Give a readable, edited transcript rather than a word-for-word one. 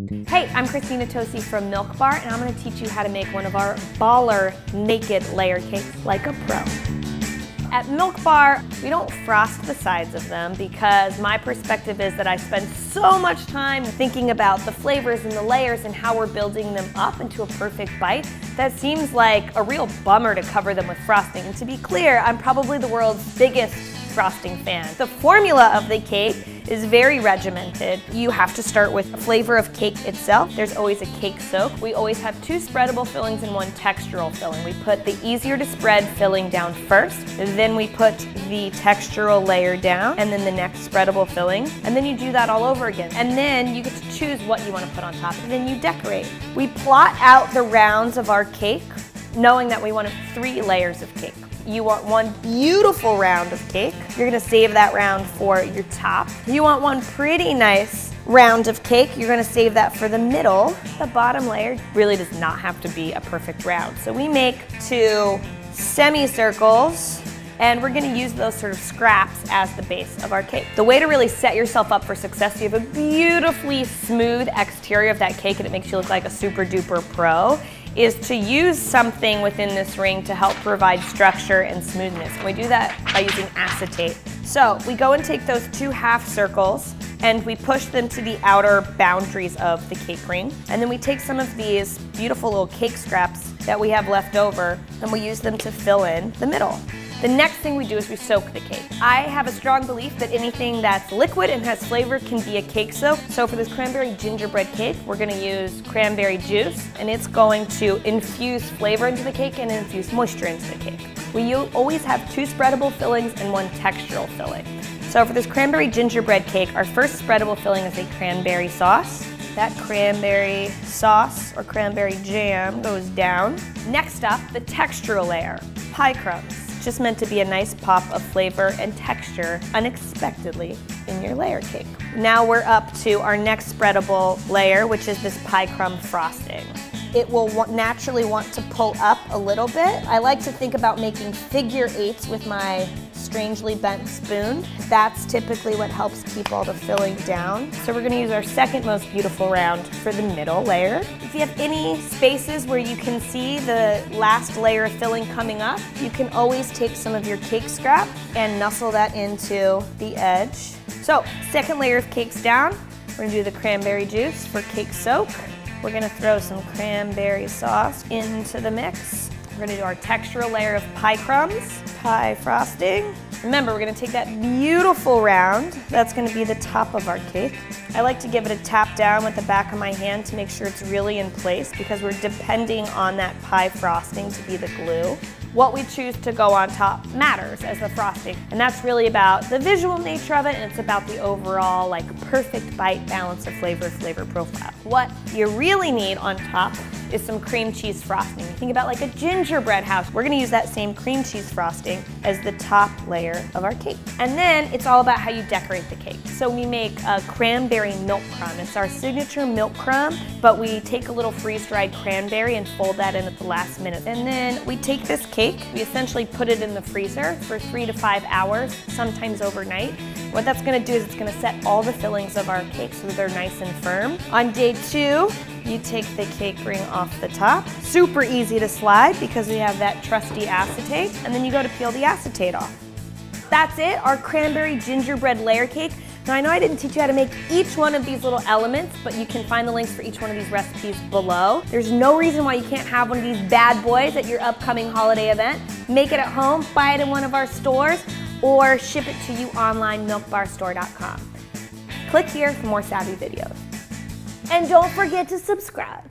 Hey, I'm Christina Tosi from Milk Bar, and I'm going to teach you how to make one of our baller naked layer cakes like a pro. At Milk Bar, we don't frost the sides of them because my perspective is that I spend so much time thinking about the flavors and the layers and how we're building them up into a perfect bite that seems like a real bummer to cover them with frosting. And to be clear, I'm probably the world's biggest frosting fan. The formula of the cake is very regimented. You have to start with a flavor of cake itself. There's always a cake soak. We always have 2 spreadable fillings and 1 textural filling. We put the easier to spread filling down first, then we put the textural layer down, and then the next spreadable filling, and then you do that all over again. And then you get to choose what you want to put on top, and then you decorate. We plot out the rounds of our cake, knowing that we want 3 layers of cake. You want 1 beautiful round of cake. You're gonna save that round for your top. You want 1 pretty nice round of cake. You're gonna save that for the middle. The bottom layer really does not have to be a perfect round. So we make 2 semicircles, and we're gonna use those sort of scraps as the base of our cake. The way to really set yourself up for success, you have a beautifully smooth exterior of that cake and it makes you look like a super duper pro, is to use something within this ring to help provide structure and smoothness. And we do that by using acetate. So we go and take those 2 half circles and we push them to the outer boundaries of the cake ring. And then we take some of these beautiful little cake scraps that we have left over and we use them to fill in the middle. The next thing we do is we soak the cake. I have a strong belief that anything that's liquid and has flavor can be a cake soak. So for this cranberry gingerbread cake, we're gonna use cranberry juice, and it's going to infuse flavor into the cake and infuse moisture into the cake. We always have 2 spreadable fillings and 1 textural filling. So for this cranberry gingerbread cake, our first spreadable filling is a cranberry sauce. That cranberry sauce or cranberry jam goes down. Next up, the textural layer, pie crumbs. Just meant to be a nice pop of flavor and texture unexpectedly in your layer cake. Now we're up to our next spreadable layer, which is this pie crumb frosting. It will naturally want to pull up a little bit. I like to think about making figure 8s with my strangely bent spoon. That's typically what helps keep all the filling down. So we're gonna use our second most beautiful round for the middle layer. If you have any spaces where you can see the last layer of filling coming up, you can always take some of your cake scrap and nuzzle that into the edge. So, second layer of cakes down. We're gonna do the cranberry juice for cake soak. We're gonna throw some cranberry sauce into the mix. We're gonna do our textural layer of pie crumbs, pie frosting. Remember, we're gonna take that beautiful round. That's gonna be the top of our cake. I like to give it a tap down with the back of my hand to make sure it's really in place because we're depending on that pie frosting to be the glue. What we choose to go on top matters as the frosting, and that's really about the visual nature of it, and it's about the overall perfect bite balance of flavor profile. What you really need on top is some cream cheese frosting. Think about like a gingerbread house. We're gonna use that same cream cheese frosting as the top layer of our cake. And then it's all about how you decorate the cake. So we make a cranberry milk crumb. It's our signature milk crumb, but we take a little freeze-dried cranberry and fold that in at the last minute. And then we take this cake, we essentially put it in the freezer for 3 to 5 hours, sometimes overnight. What that's gonna do is it's gonna set all the fillings of our cake so that they're nice and firm. On day 2, you take the cake ring off the top. Super easy to slide because we have that trusty acetate, and then you go to peel the acetate off. That's it, our cranberry gingerbread layer cake. Now I know I didn't teach you how to make each one of these little elements, but you can find the links for each one of these recipes below. There's no reason why you can't have one of these bad boys at your upcoming holiday event. Make it at home, buy it in one of our stores, or ship it to you online, milkbarstore.com. Click here for more savvy videos. And don't forget to subscribe.